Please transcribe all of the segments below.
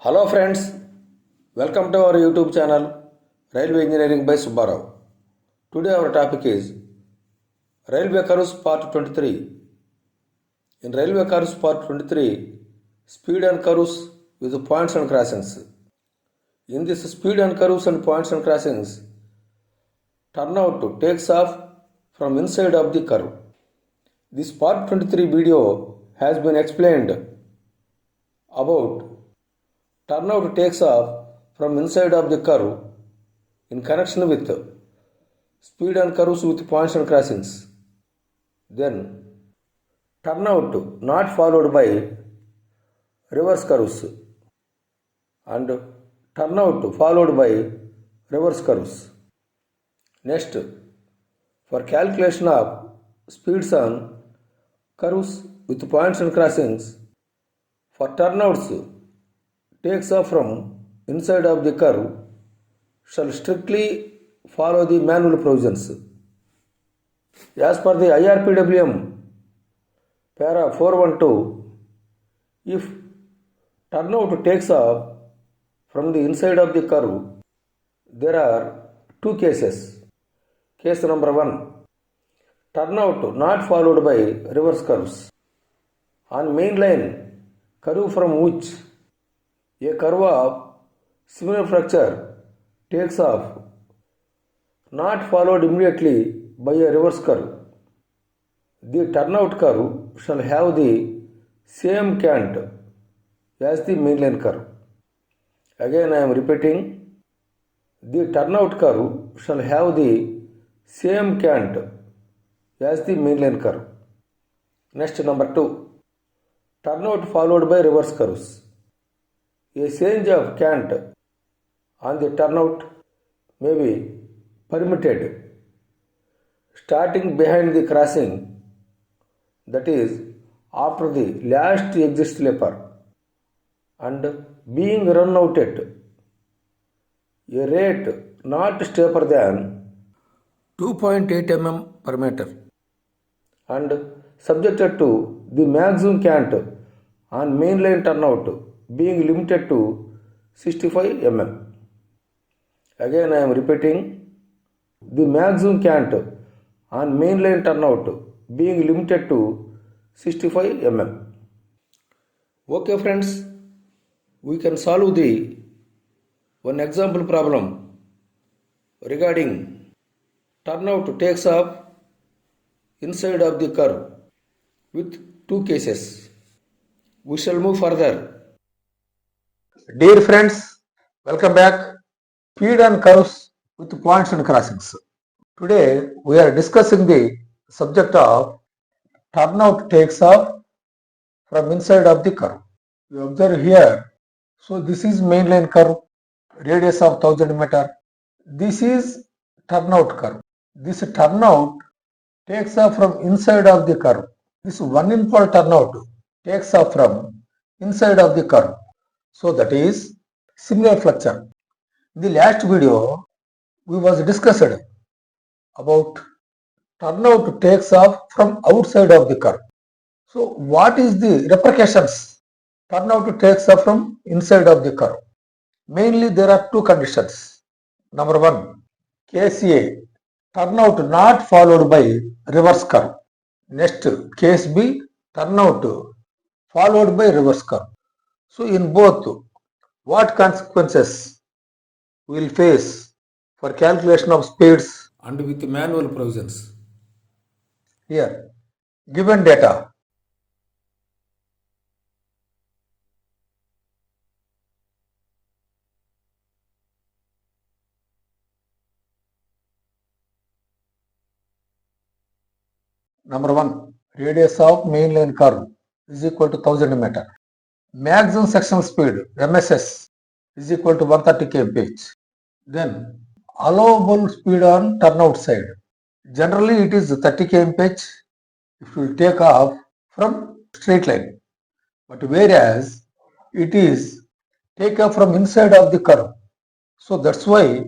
Hello friends, welcome to our YouTube channel Railway Engineering by Subbarao. Today our topic is Railway Curves Part 23. In Railway Curves Part 23, speed and curves with points and crossings. In this speed and curves and points and crossings, turnout takes off from inside of the curve. This Part 23 video has been explained about turnout takes off from inside of the curve in connection with speed and curves with points and crossings. Then turnout not followed by reverse curves and turnout followed by reverse curves. Next, for calculation of speeds on curves with points and crossings, for turnouts takes off from inside of the curve shall strictly follow the manual provisions. As per the IRPWM para 412, if turnout takes off from the inside of the curve, there are two cases. Case number 1, turnout not followed by reverse curves. On main line curve from which a curve of similar flexure takes off, not followed immediately by a reverse curve. The turnout curve shall have the same cant as the mainline curve. Again I am repeating, the turnout curve shall have the same cant as the mainline curve. Next, number 2, turnout followed by reverse curves. A change of cant on the turnout may be permitted starting behind the crossing, that is after the last exit sleeper, and being run out at a rate not steeper than 2.8 mm per meter and subjected to the maximum cant on mainline turnout being limited to 65 mm. Again I am repeating, the maximum cant on mainline turnout being limited to 65 mm. Okay friends, we can solve the one example problem regarding turnout takes off inside of the curve with two cases. We shall move further. Dear friends, welcome back. Speed and curves with points and crossings. Today we are discussing the subject of turnout takes off from inside of the curve. You observe here, so this is mainline curve, radius of 1000 meter. This is turnout curve. This turnout takes off from inside of the curve. This one impulse turnout takes off from inside of the curve. So that is similar flexure. In the last video, we was discussed about turnout takes off from outside of the curve. So what is the repercussions? Turnout takes off from inside of the curve. Mainly there are two conditions. Number 1, case A, turnout not followed by reverse curve. Next, case B, turnout followed by reverse curve. So in both, what consequences we will face for calculation of speeds And with manual provisions. here? Given data, number 1, radius of mainline curve is equal to 1000 meter. Maximum sectional speed MSS is equal to 130 kmph. Then allowable speed on turnout side. Generally it is 30 kmph if you take off from straight line. But whereas it is take off from inside of the curve. So that's why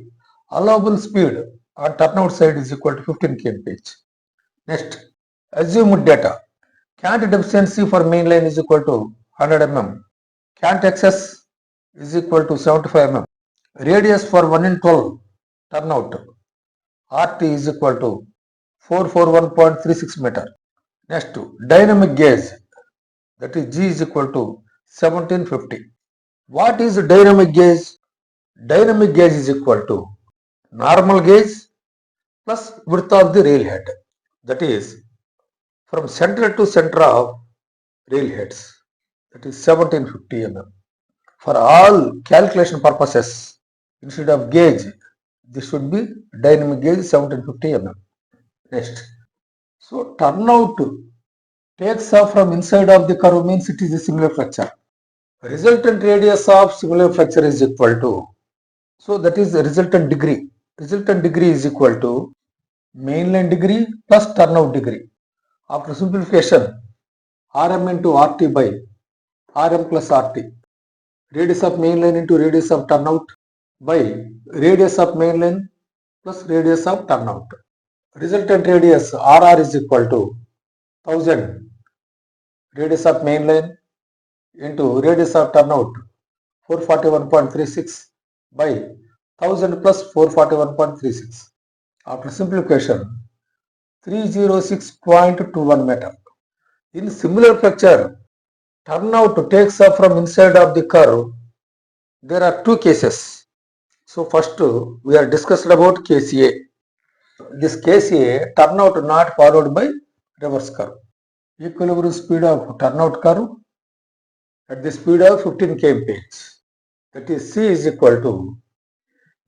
allowable speed on turnout side is equal to 15 kmph. Next, assumed data. Cant deficiency for main line is equal to 100 mm. Cant excess is equal to 75 mm. Radius for 1 in 12 turnout RT is equal to 441.36 meter. Next, dynamic gauge, that is G is equal to 1750. What is dynamic gauge? Dynamic gauge is equal to normal gauge plus width of the rail head, that is from center to center of rail heads, that is 1750 mm. For all calculation purposes, instead of gauge, this should be dynamic gauge 1750 mm. Next, so turnout takes off from inside of the curve means it is a singular flexure. Resultant radius of singular flexure is equal to, so that is the resultant degree. Resultant degree is equal to mainline degree plus turnout degree. After simplification, Rm into Rt by Rm plus Rt. Radius of mainline into radius of turnout by radius of mainline plus radius of turnout. Resultant radius Rr is equal to 1000 radius of mainline into radius of turnout 441.36 by 1000 plus 441.36. After simplification, 306.21 meter. In similar flexure, turnout takes off from inside of the curve. There are two cases. So first we are discussed about case A. This case A, turnout not followed by reverse curve. Equilibrium speed of turnout curve at the speed of 15 kmph. That is C is equal to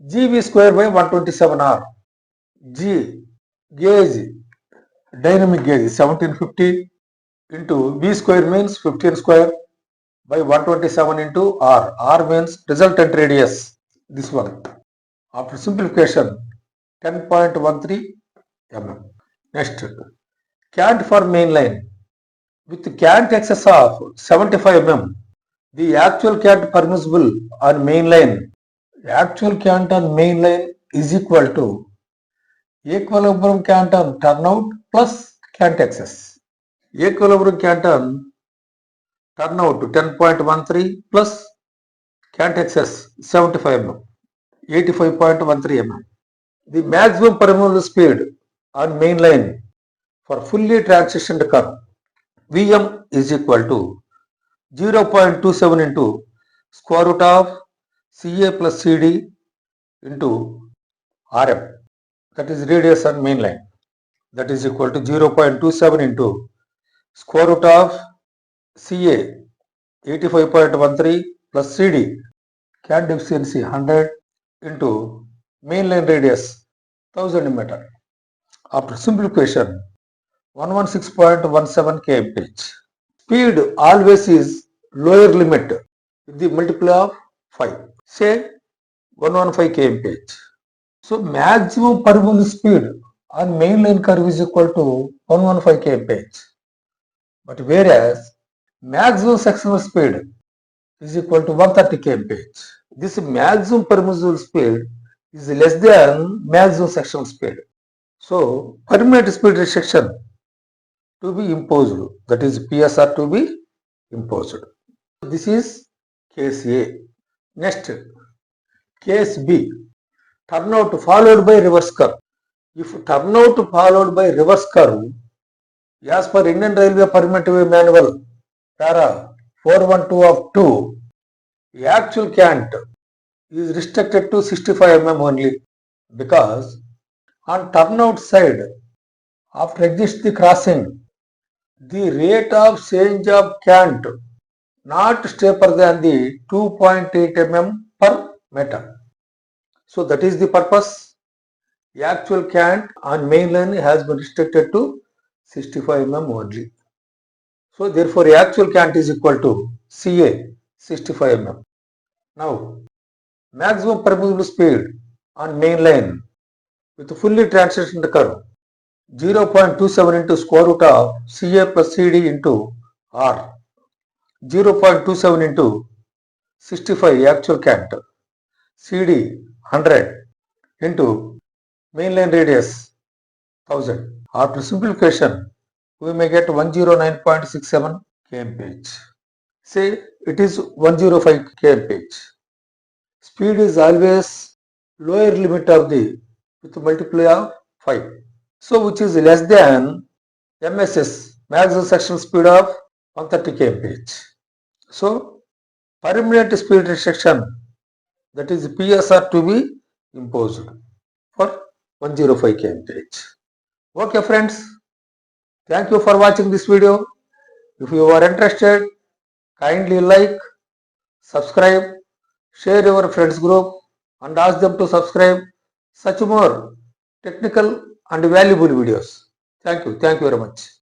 Gv square by 127R. G gauge, dynamic gauge 1750 into V square means 15 square by 127 into R. R means resultant radius, this one. After simplification, 10.13 mm. Next, cant for main line. With cant excess of 75 mm, the actual cant permissible on main line, actual cant on main line is equal to equilibrium cant on turnout plus cant excess. Equilibrium cant on turnout 10.13 plus cant excess 75 mm, 85.13 mm. The maximum permissible speed on main line for fully transitioned curve Vm is equal to 0.27 into square root of Ca plus Cd into Rm, that is radius on main line, that is equal to 0.27 into square root of Ca 85.13 plus Cd, cant efficiency 100 into mainline radius 1000 meter. After simplification, 116.17 kmph. Speed always is lower limit with the multiple of 5, say 115 kmph. So maximum permissible speed on mainline curve is equal to 115 kmph. But whereas maximum sectional speed is equal to 130 kmph. This maximum permissible speed is less than maximum sectional speed. So permanent speed restriction to be imposed, that is PSR to be imposed. This is case A. Next, case B, turnout followed by reverse curve. If turnout followed by reverse curve, as per Indian Railway Permanent Way Manual, para 412 of 2, the actual cant is restricted to 65 mm only, because on turnout side, after exit the crossing, the rate of change of cant not steeper than the 2.8 mm per meter. So that is the purpose. The actual cant on main line has been restricted to 65 mm only. So therefore the actual cant is equal to Ca 65 mm. Now maximum permissible speed on main line with fully transitioned curve 0.27 into square root of Ca plus Cd into R. 0.27 into 65 actual cant, Cd 100 into mainline radius 1000. After simplification, we may get 109.67 kmph. Say it is 105 kmph. speed is always lower limit of the with multiply of 5. So which is less than MSS, maximum sectional speed of 130 kmph. So permanent speed restriction, that is PSR, to be imposed for 105 kmph. Okay friends, thank you for watching this video. If you are interested, kindly like, subscribe, share your friends group and ask them to subscribe such more technical and valuable videos. Thank you very much.